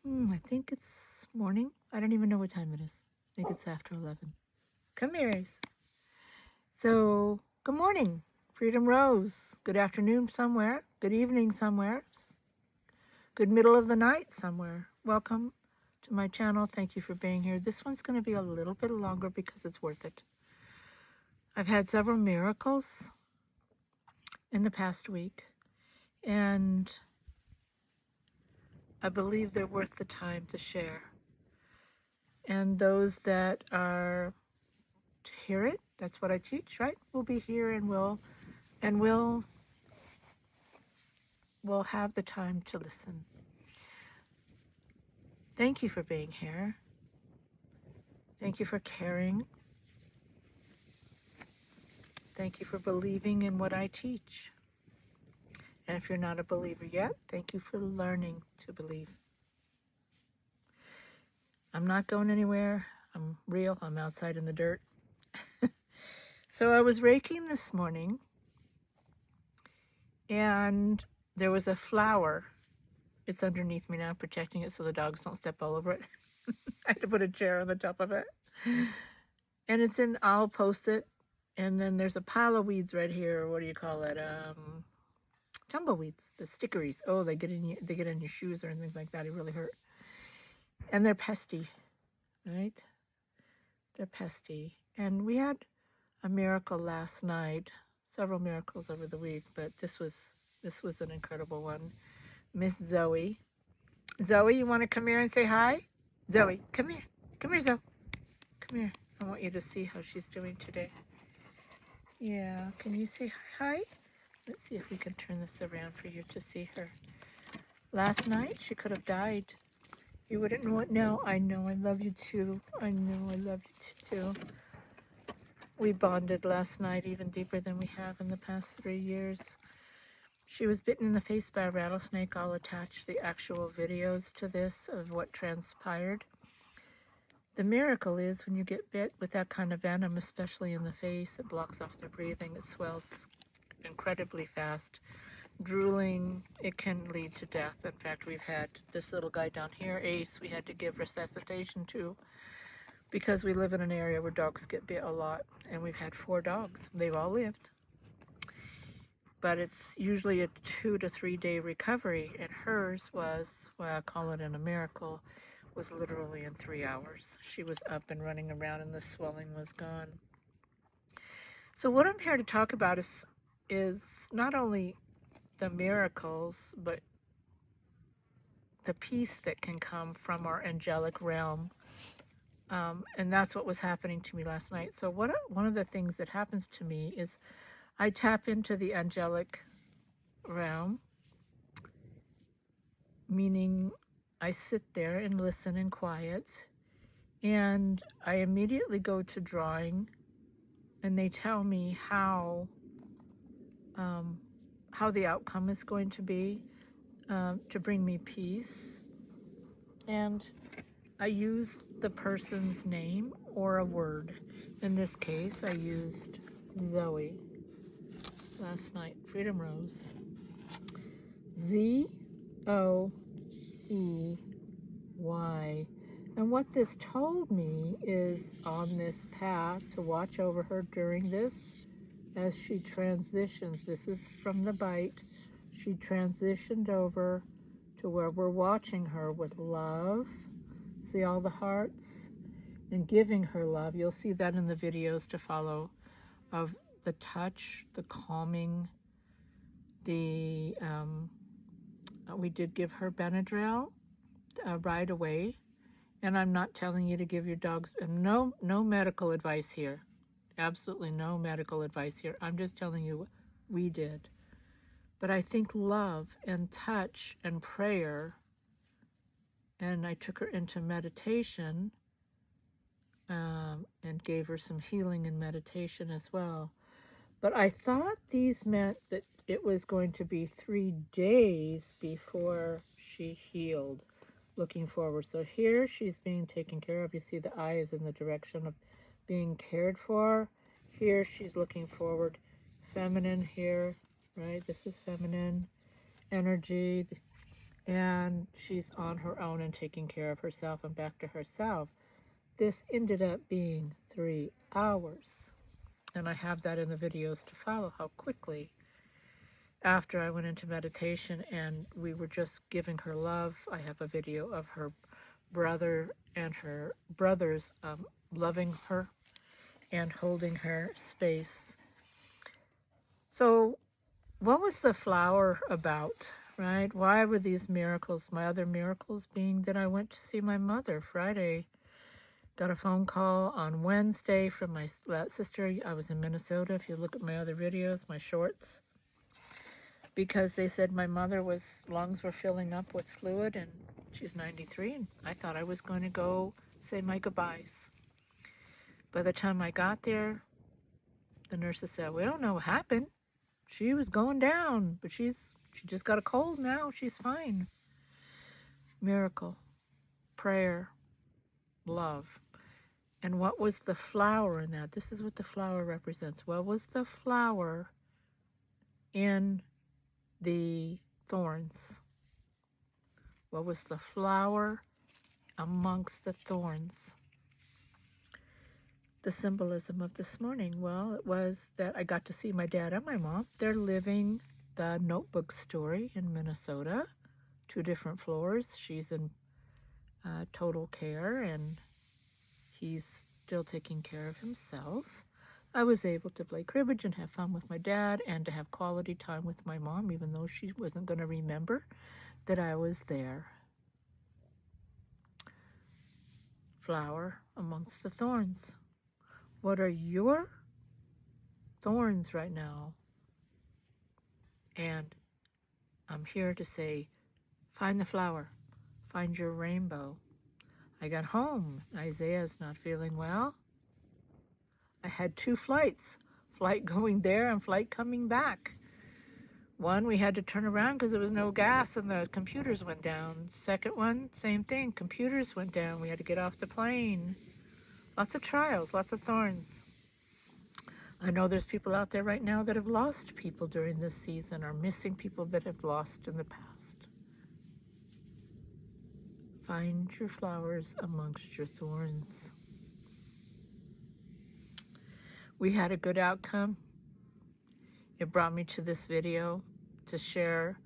I think it's morning. I don't even know what time it is. I think it's after 11. Come here, Ace. So, good morning, Freedom Rose. Good afternoon somewhere. Good evening somewhere. Good middle of the night somewhere. Welcome to my channel. Thank you for being here. This one's going to be a little bit longer because it's worth it. I've had several miracles in the past week, and I believe they're worth the time to share. And those that are to hear it, that's what I teach, right? We'll be here and we'll have the time to listen. Thank you for being here. Thank you for caring. Thank you for believing in what I teach. And if you're not a believer yet, thank you for learning to believe. I'm not going anywhere. I'm real. I'm outside in the dirt. So I was raking this morning, and there was a flower. It's underneath me now, protecting it so the dogs don't step all over it. I had to put a chair on the top of it. And I'll post it. And then there's a pile of weeds right here. What do you call it? Tumbleweeds, the stickeries. Oh, they get in your shoes or anything like that. It really hurt. And they're pesty, right? They're pesty. And we had a miracle last night. Several miracles over the week, but this was an incredible one. Miss Zoey. Zoey, you want to come here and say hi? Zoey, come here. Come here, Zoe. Come here. I want you to see how she's doing today. Yeah, can you say hi? Let's see if we can turn this around for you to see her. Last night, she could have died. You wouldn't know it now. I know, I love you too. I know, I love you too. We bonded last night even deeper than we have in the past 3 years. She was bitten in the face by a rattlesnake. I'll attach the actual videos to this of what transpired. The miracle is when you get bit with that kind of venom, especially in the face, it blocks off the breathing. It swells incredibly fast. Drooling, it can lead to death. In fact, we've had this little guy down here, Ace, we had to give resuscitation to because we live in an area where dogs get bit a lot. And we've had 4 dogs. They've all lived. But it's usually a 2 to 3 day recovery. And hers was, well, I call it a miracle, was literally in 3 hours. She was up and running around and the swelling was gone. So what I'm here to talk about is not only the miracles, but the peace that can come from our angelic realm. And that's what was happening to me last night. So one of the things that happens to me is I tap into the angelic realm, meaning I sit there and listen in quiet, and I immediately go to drawing, and they tell me how the outcome is going to be, to bring me peace. And I used the person's name or a word. In this case, I used Zoey last night, Freedom Rose. Z-O-E-Y. And what this told me is on this path to watch over her during this as she transitions. This is from the bite. She transitioned over to where we're watching her with love. See all the hearts? And giving her love. You'll see that in the videos to follow of the touch, the calming, we did give her Benadryl right away. And I'm not telling you to give your dogs, no medical advice here. Absolutely no medical advice here. I'm just telling you what we did. But I think love and touch and prayer, and I took her into meditation and gave her some healing and meditation as well. But I thought these meant that it was going to be 3 days before she healed, looking forward. So here she's being taken care of. You see the eye is in the direction of being cared for. Here she's looking forward. Feminine here, right? This is feminine energy. and she's on her own and taking care of herself and back to herself. This ended up being 3 hours. And I have that in the videos to follow, how quickly after I went into meditation and we were just giving her love. I have a video of her brother and her brothers loving her and holding her space. So what was the flower about, right? Why were these miracles? My other miracles being that I went to see my mother Friday. Got a phone call on Wednesday from my sister. I was in Minnesota. If you look at my other videos, my shorts, because they said my mother's lungs were filling up with fluid, and she's 93, and I thought I was going to go say my goodbyes. By the time I got there, the nurses said, we don't know what happened. She was going down, but she just got a cold now. She's fine. Miracle, prayer, love. And what was the flower in that? This is what the flower represents. What was the flower in the thorns? What was the flower amongst the thorns? The symbolism of this morning, well, it was that I got to see my dad and my mom. They're living the Notebook story in Minnesota, 2 different floors. She's in total care, and he's still taking care of himself. I was able to play cribbage and have fun with my dad and to have quality time with my mom, even though she wasn't going to remember that I was there. Flower amongst the thorns. What are your thorns right now? And I'm here to say, find the flower, find your rainbow. I got home. Isaiah's not feeling well. I had 2 flights, flight going there and flight coming back. One, we had to turn around because there was no gas and the computers went down. Second one, same thing, computers went down. We had to get off the plane. Lots of trials, lots of thorns. I know there's people out there right now that have lost people during this season, or missing people that have lost in the past. Find your flowers amongst your thorns. We had a good outcome. It brought me to this video to share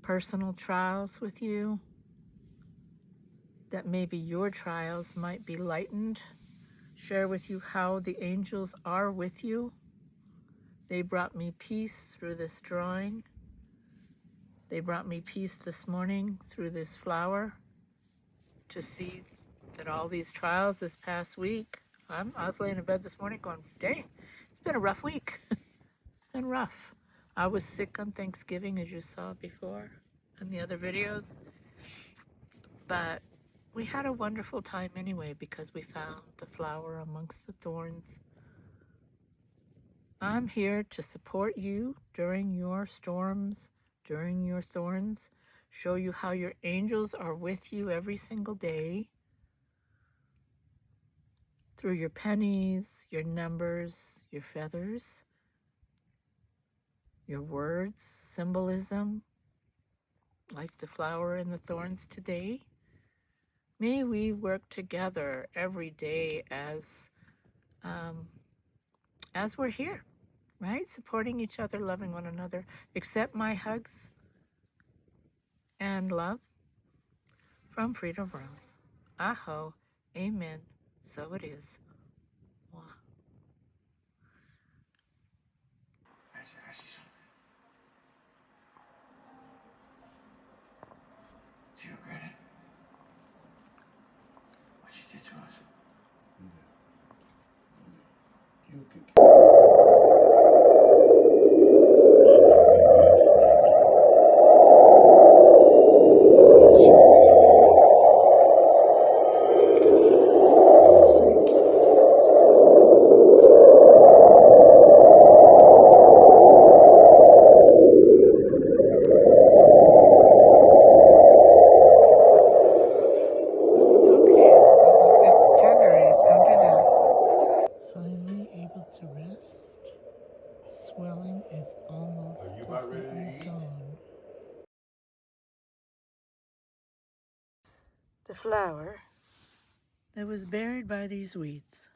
personal trials with you, that maybe your trials might be lightened. Share with you how the angels are with you. They brought me peace through this drawing. They brought me peace this morning through this flower, to see that all these trials this past week, I was laying in bed this morning going, dang, it's been a rough week. It's been rough. I was sick on Thanksgiving, as you saw before in the other videos. But we had a wonderful time anyway, because we found the flower amongst the thorns. I'm here to support you during your storms, during your thorns, show you how your angels are with you every single day, through your pennies, your numbers, your feathers, your words, symbolism, like the flower and the thorns today. May we work together every day as we're here, right? Supporting each other, loving one another. Accept my hugs and love from Freedom Rose. Aho, amen, so it is. Mwah. I should ask you something. Do you regret it? What you did to us? You could It's okay. It's tender. Don't do that. Finally able to rest. the flower that was buried by these weeds.